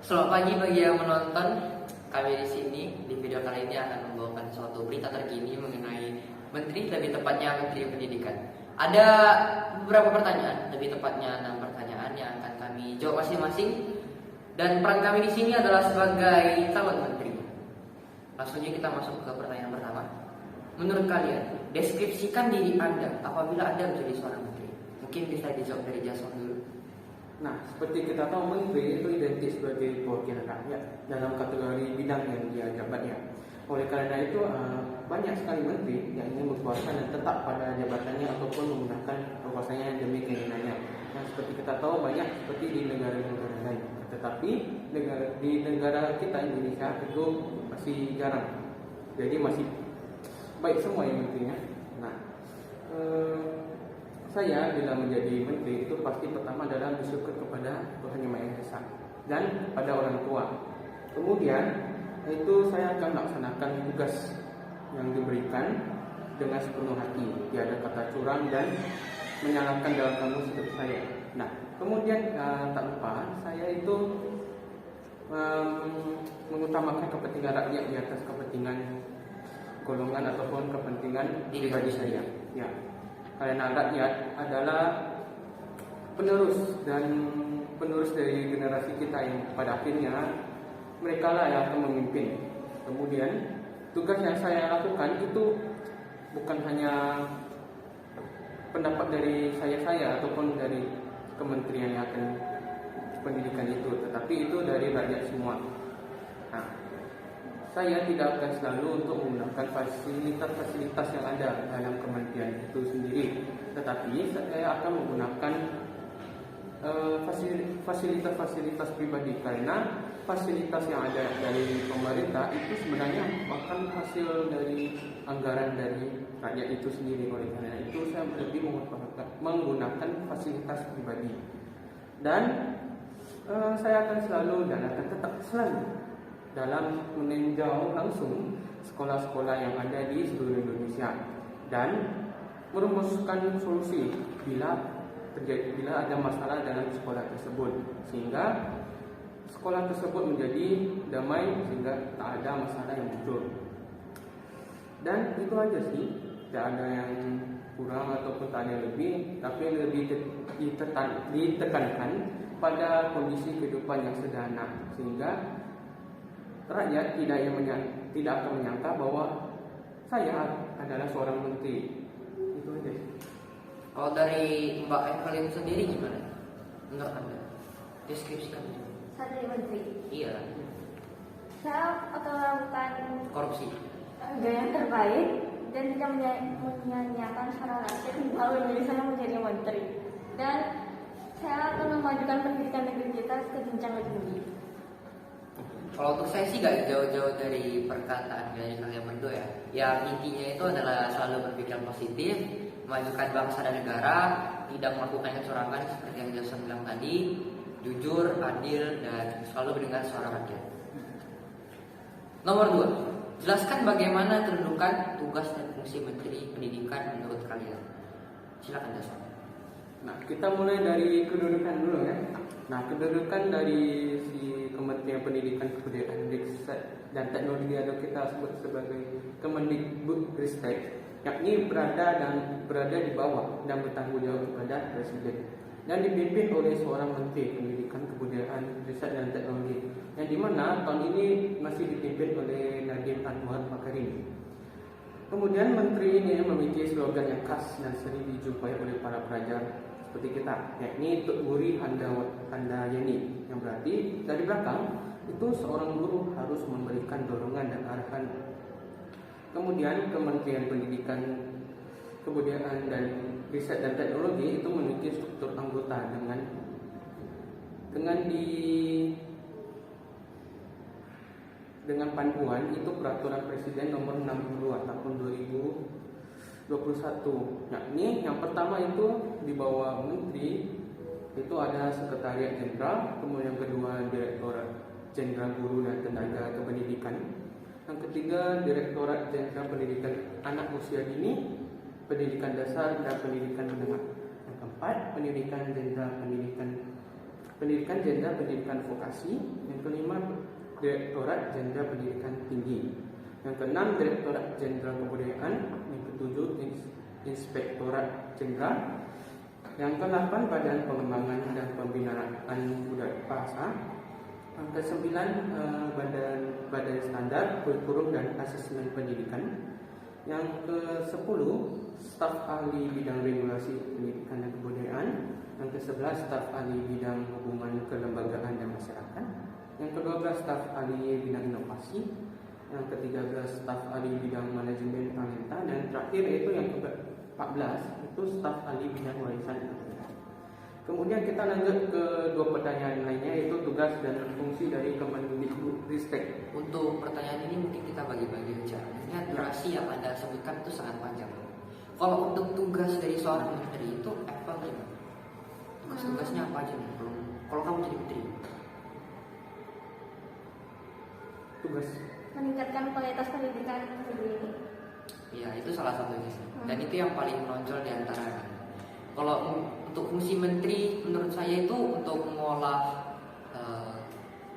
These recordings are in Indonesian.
Selamat pagi bagi yang menonton. Kami di sini di video kali ini akan membawakan suatu berita terkini mengenai Menteri, lebih tepatnya Menteri Pendidikan. Ada beberapa pertanyaan, lebih tepatnya 6 pertanyaan yang akan kami jawab masing-masing. Dan peran kami di sini adalah sebagai calon menteri. Langsung aja kita masuk ke pertanyaan pertama. Menurut kalian, deskripsikan diri Anda apabila Anda menjadi seorang menteri. Mungkin bisa dijawab dari Jason dulu. Nah, seperti kita tahu, menteri itu identik sebagai perwakilan rakyat dalam kategori bidang yang dia jabatnya. Oleh karena itu, banyak sekali menteri yang ingin berkuasa dan tetap pada jabatannya ataupun menggunakan kekuasaannya demi keinginannya. Nah, seperti kita tahu, banyak seperti di negara-negara lain. Tetapi di negara kita Indonesia itu masih jarang. Jadi masih baik semua yang menterinya. Nah, saya bila menjadi menteri itu pasti pertama adalah bersyukur kepada Tuhan Yang Maha Esa dan pada orang tua. Kemudian itu saya akan melaksanakan tugas yang diberikan dengan sepenuh hati, tiada kata curang dan menyalahkan dalam kamus hidup saya. Nah, kemudian tak lupa saya itu mengutamakan kepentingan rakyat di atas kepentingan golongan ataupun kepentingan pribadi saya. Ya. Karena rakyat adalah penerus dari generasi kita yang pada akhirnya mereka lah yang akan memimpin. Kemudian tugas yang saya lakukan itu bukan hanya pendapat dari saya ataupun dari kementerian yang akan pendidikan itu, tetapi itu dari rakyat semua. Nah, saya tidak akan selalu untuk menggunakan fasilitas-fasilitas yang ada dalam kementerian itu sendiri, tetapi saya akan menggunakan fasilitas-fasilitas pribadi, karena fasilitas yang ada dari pemerintah itu sebenarnya bahkan hasil dari anggaran dari rakyat itu sendiri. Oleh karena itu saya lebih menggunakan fasilitas pribadi, dan saya akan selalu dan akan tetap selalu dalam meninjau langsung sekolah-sekolah yang ada di seluruh Indonesia dan merumuskan solusi bila ada masalah dalam sekolah tersebut, sehingga sekolah tersebut menjadi damai sehingga tak ada masalah yang muncul. Dan itu aja sih, tidak ada yang kurang ataupun tak ada yang lebih, tapi lebih ditekankan pada kondisi kehidupan yang sederhana, sehingga rakyat tidak akan menyangka bahwa saya adalah seorang menteri. Itu aja. Kalau dari Mbak Evelyn sendiri gimana? Menurut Anda? Deskripsikan. Saya jadi menteri. Iya. Saya akan melakukan Korupsi. yang terbaik dan tidak menyanyiakan suara rakyat kalau menjadi saya menjadi menteri. Dan saya akan memajukan pendidikan negeri kita ke jenjang lebih tinggi. Kalau untuk saya sih gak jauh-jauh dari perkataan dari kalian berdua ya. Yang intinya itu adalah selalu berpikir positif, memajukan bangsa dan negara, tidak melakukan kecurangan seperti yang Jason bilang tadi, jujur, adil, dan selalu mendengar suara rakyat. Nomor 2, jelaskan bagaimana kedudukan, tugas, dan fungsi Menteri Pendidikan menurut kalian. Silakan Jason. Nah, kita mulai dari kedudukan dulu ya. Nah, kedudukan dari si Kementerian Pendidikan, Kebudayaan, Riset dan Teknologi atau kita sebut sebagai Kemendikbudristek, yakni berada di bawah dan bertanggung jawab kepada Presiden dan dipimpin oleh seorang Menteri Pendidikan, Kebudayaan, Riset dan Teknologi, yang dimana tahun ini masih dipimpin oleh Nadiem Anwar Makarim. Kemudian menteri ini memiliki slogan yang khas dan sering dijumpai oleh para pelajar seperti kita, yakni Tuk Guri Handayani, yang berarti dari belakang itu seorang guru harus memberikan dorongan dan arahan. Kemudian Kementerian Pendidikan, Kebudayaan dan Riset dan Teknologi itu memiliki struktur anggota dengan panduan itu Peraturan Presiden Nomor 62 Tahun 2021, yakni yang pertama itu di bawah Menteri itu ada Sekretariat Jenderal, kemudian yang kedua Direktorat Jenderal Guru dan Tenaga Kependidikan, yang ketiga Direktorat Jenderal Pendidikan Anak Usia Dini, Pendidikan Dasar dan Pendidikan Menengah, yang keempat Pendidikan Jenderal Pendidikan pendidikan gender pendidikan vokasi. Yang kelima, Direktorat Jenderal Pendidikan Tinggi. Yang keenam, Direktorat Jenderal Kebudayaan. Yang ketujuh, Inspektorat Jenderal. Yang ke-8, Badan Pengembangan dan Pembinaan Budaya Bahasa. Yang ke-9, Badan Standar Kurikulum dan Asesmen Pendidikan. Yang ke-10, Staf Ahli Bidang Regulasi Pendidikan dan Kebudayaan. Yang ke-11, Staf Ahli Bidang Hubungan Kelembagaan dan Masyarakat. Yang ke-12, Staf Ahli Bidang Inovasi. Yang ke-13, Staf Ahli Bidang Manajemen Talenta. Dan terakhir yaitu yang ke-14, itu Staf Ahli Bidang Warisan Budaya. Kemudian kita lanjut ke dua pertanyaan lainnya, yaitu tugas dan fungsi dari Kemendikbudristek. Untuk pertanyaan ini mungkin kita bagi-bagi aja. Ingat durasi yang Anda sebutkan itu sangat panjang. Kalau untuk tugas dari seorang menteri itu apa gimana? Tugas-tugasnya apa aja nih? Kalau kamu jadi menteri? Tugas Meningkatkan kualitas pendidikan negeri ini. Ya, itu salah satunya sih. Dan itu yang paling menonjol di antara. Kalau untuk fungsi menteri, menurut saya itu untuk mengolah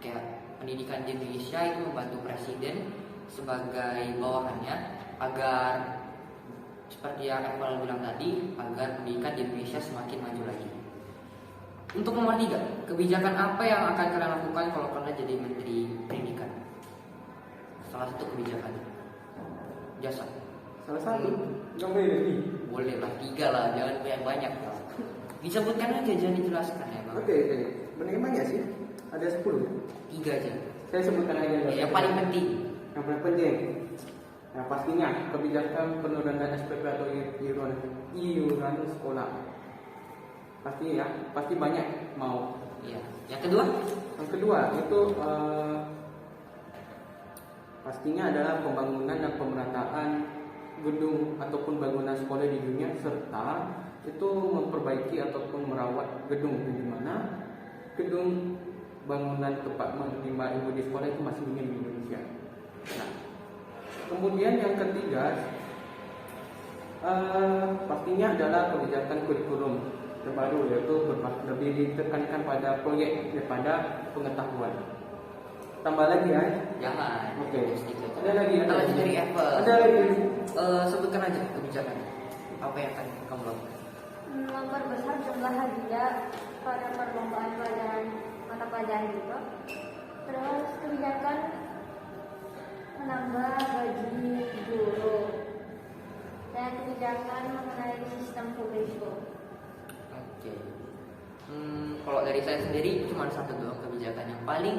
kayak pendidikan di Indonesia, itu membantu presiden sebagai bawahannya agar seperti yang Eval bilang tadi, agar pendidikan di Indonesia semakin maju lagi. Untuk nomor 3, kebijakan apa yang akan kalian lakukan kalau kalian jadi menteri pendidikan? Salah satu kebijakan jasa. salah satu, nggak boleh lebih. Boleh lah, 3 lah, jangan banyak-banyak. Disebutkan aja, jangan dijelaskan ya Bang. Oke. Benar banyak sih. Ada 10. 3 aja. Saya sebutkan aja. Yang paling penting. Yang paling penting. Nah, pastinya kebijakan penurunan SPP atau iuran sekolah. Pasti ya, pasti banyak mau. Iya. Yang kedua? Yang kedua itu pastinya adalah pembangunan dan pemerataan gedung ataupun bangunan sekolah di dunia, serta itu memperbaiki ataupun merawat gedung, di mana gedung bangunan tempat menerima ilmu di sekolah itu masih minim di Indonesia. Nah, kemudian yang ketiga pastinya adalah kebijakan kurikulum terbaru, yaitu lebih ditekankan pada proyek daripada pengetahuan. Tambah lagi ya? Jangan. Oke. Sedikit. Ada lagi. Kita lanjut dari Apple. Ada lagi. Sebutkan aja kebijakan. Apa yang akan kamu lakukan? Memperbesar jumlah hadiah pada perlombaan pelajaran mata pelajaran juga. Terus kebijakan menambah gaji guru dan kebijakan mengenai sistem publik. Oke. Kalau dari saya sendiri cuma satu doang kebijakan yang paling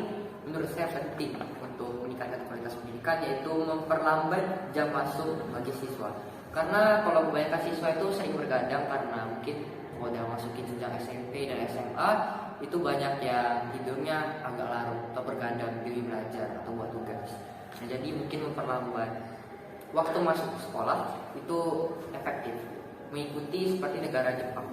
menurut saya penting untuk meningkatkan kualitas pendidikan, yaitu memperlambat jam masuk bagi siswa. Karena kalau kebanyakan siswa itu sering bergadang karena mungkin kalau udah masukin jenjang SMP dan SMA itu banyak yang tidurnya agak larut atau bergadang di belajar atau buat tugas. Nah, jadi mungkin memperlambat waktu masuk sekolah itu efektif, mengikuti seperti negara Jepang.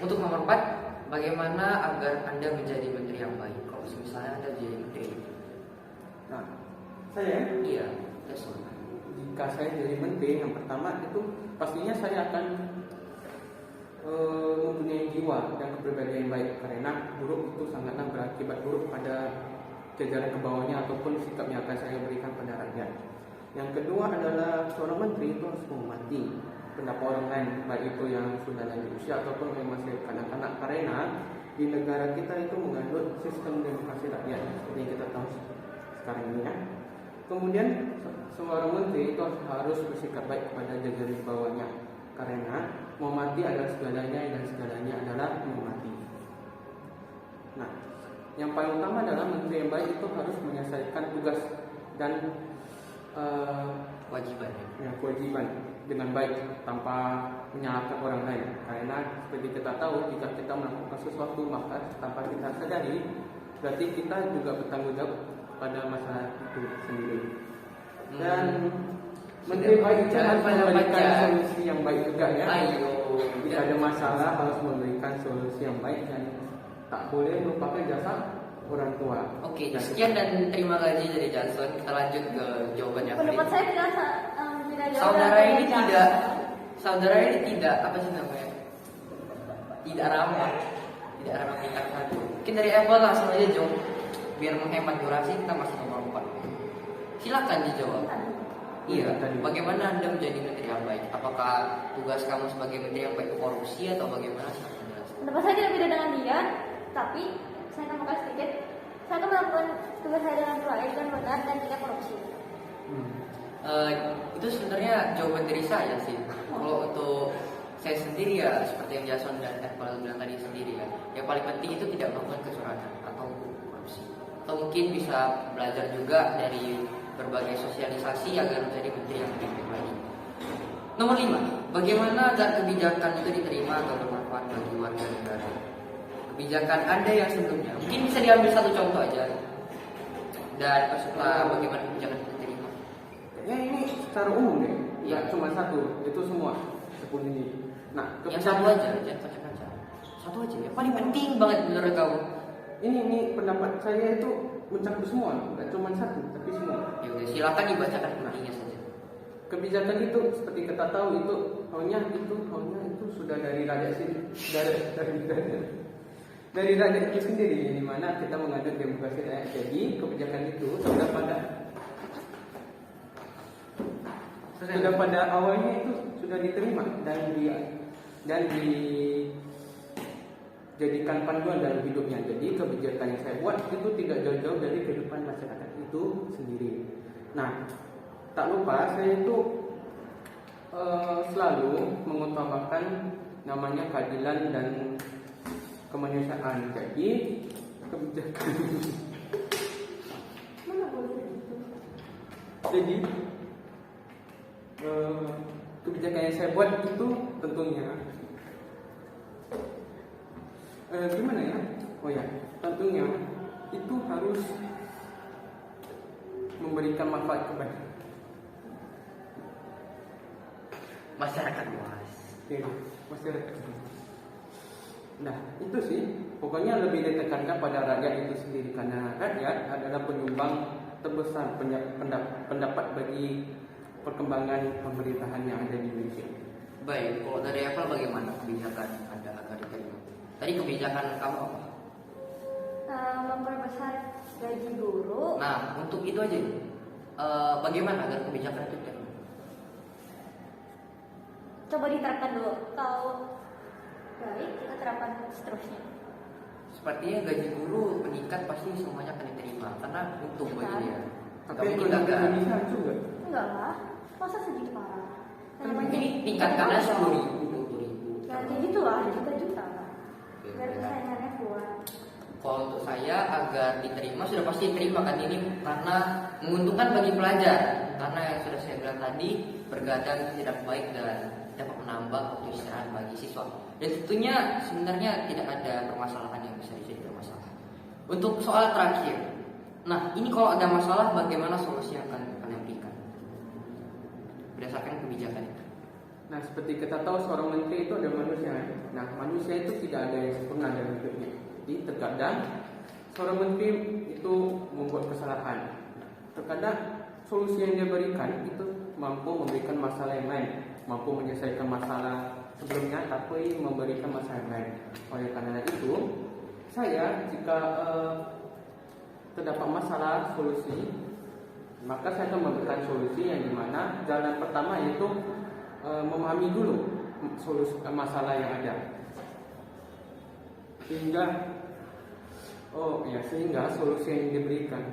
Untuk nomor 4, bagaimana agar Anda menjadi menteri yang baik? Kalau misalnya Anda jadi menteri. Nah, saya Iya, that's all. jika saya jadi menteri, yang pertama itu pastinya saya akan mempunyai jiwa dan kepribadian yang baik, karena buruk itu sangatlah berakibat buruk pada jajaran ke bawahnya ataupun sikap yang akan saya berikan pada rakyat. Yang kedua adalah seorang menteri itu harus menghormati pendapat orang lain, baik itu yang sudah lanjut usia ataupun yang masih kanak-kanak, karena di negara kita itu menganut sistem demokrasi rakyat seperti yang kita tahu sekarang ini ya. Kemudian seorang menteri itu harus bersikap baik kepada jajaran di bawahnya, karena menghormati adalah segalanya dan segalanya adalah menghormati. Nah, yang paling utama adalah menteri yang baik itu harus menyelesaikan tugas dan kewajiban dengan baik tanpa menyalahkan orang lain. Karena seperti kita tahu, jika kita melakukan sesuatu maka tanpa kita sadari, berarti kita juga bertanggung jawab pada masalah itu sendiri. Dan menteri baik itu harus memberikan solusi yang baik juga ya. Jika ada masalah harus memberikan solusi yang baik dan tak boleh melupakan jasa orang tua. Oke, sekian dan terima kasih dari Jason. Kita lanjut ke jawabannya. Pendapat saya tidak jauh Saudara dari ini Jason. tidak apa sih namanya? Tidak ramah. tidak ramah tingkat 1. Mungkin dari awal langsung aja jawab, biar menghemat durasi kita masih nomor 4. Silakan dijawab. Iya, bagaimana Anda menjadi menteri yang baik? Apakah tugas kamu sebagai menteri yang baik korupsi atau bagaimana? Pendapat saya tidak beda dengan dia, tapi saya tambahkan sedikit. Saya akan melakukan tugas saya dengan baik dan benar dan tidak korupsi. Itu sebenarnya jawaban dari saya sih. Kalau untuk saya sendiri ya seperti yang Jason dan Iqbal bilang tadi sendiri ya, yang paling penting itu tidak melakukan kecurangan atau korupsi. Atau mungkin bisa belajar juga dari berbagai sosialisasi agar menjadi menteri yang lebih baik lagi. Nomor 5, bagaimana agar kebijakan itu diterima atau bermanfaat bagi warga negara? Kebijakan Anda yang sebelumnya, mungkin bisa diambil satu contoh aja. Dan setelah bagaimana kebijakan itu diterima. Ya ini secara umum deh, Iya. nggak cuma satu, itu semua 10 ini. Nah, Yang satu aja, jangan macam-macam. Satu aja, yang paling penting banget menurut kamu. ini pendapat saya itu mencakup semua, nggak cuma satu, tapi semua. Ya udah, silakan dibacakan intinya saja. Kebijakan itu seperti kita tahu itu haunya itu sudah dari rakyat sendiri, dari rakyat itu sendiri, di mana kita mengajak demokrasi rakyat. Jadi kebijakan itu sudah pada awalnya itu sudah diterima dan dijadikan panduan dalam hidupnya. Jadi kebijakan yang saya buat itu tidak jauh-jauh dari kehidupan masyarakat itu sendiri. Nah, tak lupa saya itu selalu mengutamakan namanya keadilan dan kemanusiaan. Jadi kebijakan jadi kebijakan yang saya buat itu tentunya gimana ya? Oh ya, tentunya itu harus memberikan manfaat kepada Masyarakat luas. masyarakat. Nah, itu sih pokoknya lebih ditekankan pada rakyat itu sendiri, karena rakyat adalah penyumbang terbesar pendapat bagi perkembangan pemerintahan yang ada di Indonesia. Baik, kalau dari Apple bagaimana kebijakan Anda agar diterima? Tadi kebijakan kamu apa? Memperbesar gaji guru. Nah, untuk itu aja. Bagaimana agar kebijakan itu diterima? Coba diterapkan dulu. Kalau baik, kita terapkan seterusnya. Sepertinya gaji guru meningkat pasti semuanya akan diterima karena untung bagi dia. Tapi Tapi ekonomi tidak Indonesia juga. Enggak lah, masa segitu parah? ini tingkatkannya 10.000, 20.000. Ya kayak gitu lah, juta-juta lah. Oke, Biar baik. persaingannya kuat. Kalau untuk saya agar diterima sudah pasti diterima kan ini karena menguntungkan bagi pelajar. Karena yang sudah saya bilang tadi bergadang tidak baik dan dapat menambah waktu istirahat bagi siswa. Dan tentunya sebenarnya tidak ada permasalahan yang bisa dijadikan masalah. Untuk soal terakhir, nah ini kalau ada masalah bagaimana solusi yang akan kalian berikan berdasarkan kebijakan itu? Nah, seperti kita tahu seorang menteri itu ada manusia. Nah, manusia itu tidak ada yang sempurna dalam hidupnya. Jadi terkadang seorang menteri itu membuat kesalahan. Terkadang solusi yang dia berikan itu mampu memberikan masalah yang lain, mampu menyelesaikan masalah sebelumnya, tapi memberikan masalah yang lain. Oleh karena itu, saya jika terdapat masalah solusi, maka saya akan memberikan solusi yang dimana jalan pertama yaitu memahami dulu solusi masalah yang ada, sehingga solusi yang diberikan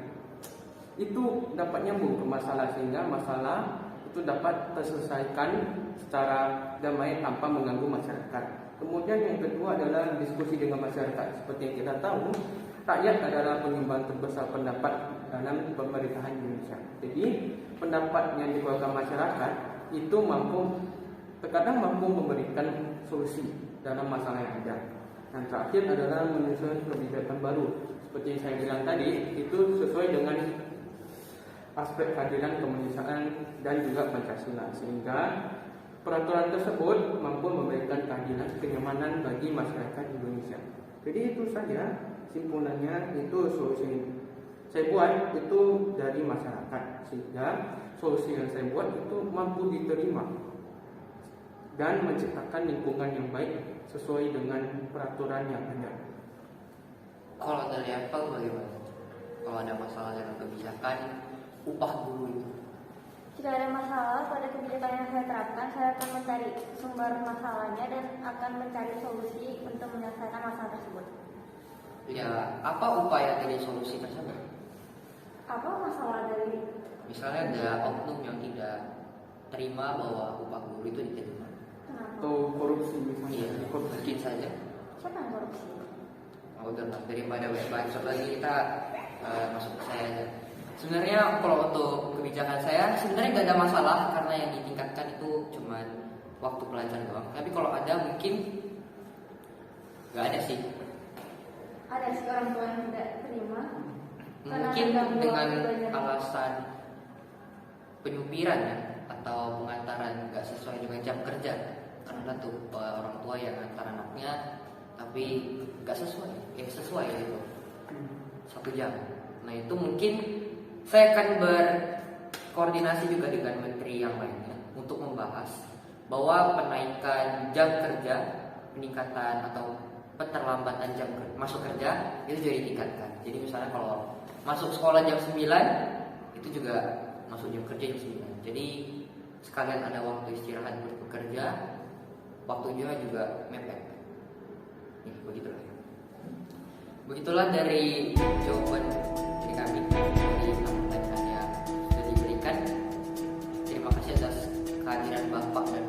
itu dapat nyambung ke masalah, sehingga masalah itu dapat terselesaikan secara damai tanpa mengganggu masyarakat. Kemudian yang kedua adalah diskusi dengan masyarakat. Seperti yang kita tahu, rakyat adalah penyumbang terbesar pendapat dalam pemerintahan Indonesia. Jadi pendapat yang dikeluarkan masyarakat itu terkadang mampu memberikan solusi dalam masalah yang ada. Yang terakhir adalah menyusun kebijakan baru. Seperti yang saya bilang tadi, itu sesuai dengan aspek keadilan, kemanusiaan dan juga Pancasila, sehingga peraturan tersebut mampu memberikan keadilan, kenyamanan bagi masyarakat Indonesia. Jadi itu saja simpulannya, itu solusi yang saya buat itu dari masyarakat, sehingga solusi yang saya buat itu mampu diterima dan menciptakan lingkungan yang baik sesuai dengan peraturan yang ada. Kalau dari Apple bagaimana? Kalau ada masalah dengan kebijakan upah guru itu? Jika ada masalah pada kebijakan yang saya terapkan, saya akan mencari sumber masalahnya dan akan mencari solusi untuk menyelesaikan masalah tersebut. Ya, apa upaya dari solusi tersebut? Apa masalah dari Misalnya ada oknum yang tidak terima bahwa upah guru itu diterima. kenapa? Atau korupsi Iya, misalnya. mungkin saja. Siapa yang korupsi? Oh, udah daripada banyak lagi kita masuk ke saya aja. Sebenarnya kalau untuk kebijakan saya sebenarnya nggak ada masalah karena yang ditingkatkan itu cuma waktu pelajaran doang. Tapi kalau ada mungkin nggak ada sih. Ada sih orang tua yang tidak terima. Karena Mungkin mengganggu dengan waktu belajar. alasan penyupiran ya atau pengantaran nggak sesuai dengan jam kerja. Karena tuh orang tua yang antar anaknya tapi nggak sesuai, sesuai gitu 1 jam. Nah itu mungkin saya akan berkoordinasi juga dengan menteri yang lainnya untuk membahas bahwa penaikan jam kerja, peningkatan atau keterlambatan jam masuk kerja itu juga ditingkatkan. Jadi misalnya kalau masuk sekolah jam 9 itu juga masuk jam kerja jam 9. Jadi sekalian ada waktu istirahat untuk bekerja, waktunya juga mepet. Ya, begitulah. Begitulah dari jawaban dari kami dari pertanyaan yang sudah diberikan. Terima kasih atas kehadiran Bapak dan